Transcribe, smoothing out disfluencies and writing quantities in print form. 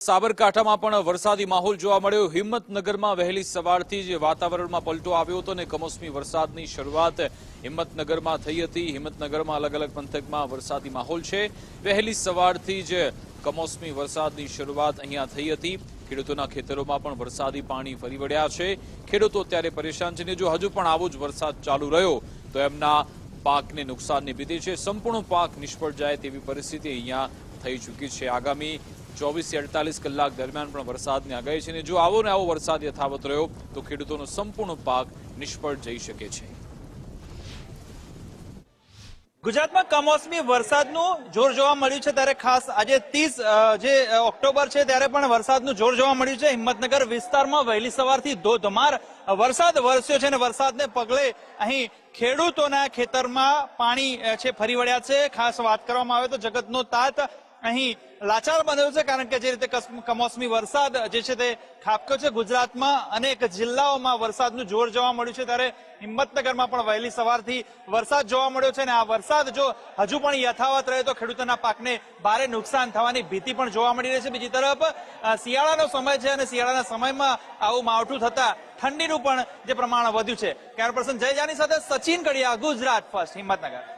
સાબરકાંઠામાં પણ વરસાદી માહોલ જોવા મળ્યો। હિંમતનગરમાં વહેલી સવારથી જ વાતાવરણમાં પલટો આવ્યો હતો અને કમોસમી વરસાદની શરૂઆત હિંમતનગરમાં થઈ હતી। હિંમતનગરમાં અલગ અલગ પંથકમાં વરસાદી માહોલ છે। વહેલી સવારથી જ કમોસમી વરસાદની શરૂઆત અહીંયા થઈ હતી। ખેડૂતોના ખેતરોમાં પણ વરસાદી પાણી ફરી વળ્યા છે। ખેડૂતો અત્યારે પરેશાન છે ને જો હજુ પણ આવો જ વરસાદ ચાલુ રહ્યો તો એમના પાકને નુકસાનની ભીતિ છે। સંપૂર્ણ પાક નિષ્ફળ જાય તેવી પરિસ્થિતિ અહીંયા થઈ ચૂકી છે। આગામી 24 થી 48 કલાક દરમિયાન પણ વરસાદની આગાહી છે ને જો આવો ને આવો વરસાદ યથાવત રહ્યો તો ખેડૂતોનો સંપૂર્ણ પાક નિષ્ફળ જઈ શકે છે। ગુજરાતમાં કમોસમી વરસાદનું જોર જોવા મળ્યું છે ત્યારે ખાસ આજે 30 ઓક્ટોબર છે ત્યારે પણ વરસાદનું જોર જોવા મળ્યું છે। હિંમતનગર વિસ્તારમાં વહેલી સવારથી ધોધમાર વરસાદ વરસ્યો છે અને વરસાદને પગલે અહીં ખેડૂતોના ખેતરમાં પાણી છે ફરી વળ્યા છે। ખાસ વાત કરવામાં આવે તો જગતનો તાત અહીં લાચાર બન્યો છે કારણ કે જે રીતે કમોસમી વરસાદ જે છે તે ખાબક્યો છે। ગુજરાતમાં અનેક જિલ્લાઓમાં વરસાદનું જોર જોવા મળ્યું છે ત્યારે હિંમતનગરમાં પણ વહેલી સવારથી વરસાદ જોવા મળ્યો છે અને આ વરસાદ જો હજુ પણ યથાવત રહે તો ખેડૂતોના પાકને ભારે નુકસાન થવાની ભીતિ પણ જોવા મળી રહી છે। બીજી તરફ શિયાળાનો સમય છે અને શિયાળાના સમયમાં આવું માવઠું થતા ઠંડીનું પણ જે પ્રમાણ વધ્યું છે। કેમેરા પર્સન જય જાની સાથે સચિન કડિયા, ગુજરાત ફર્સ્ટ, હિંમતનગર।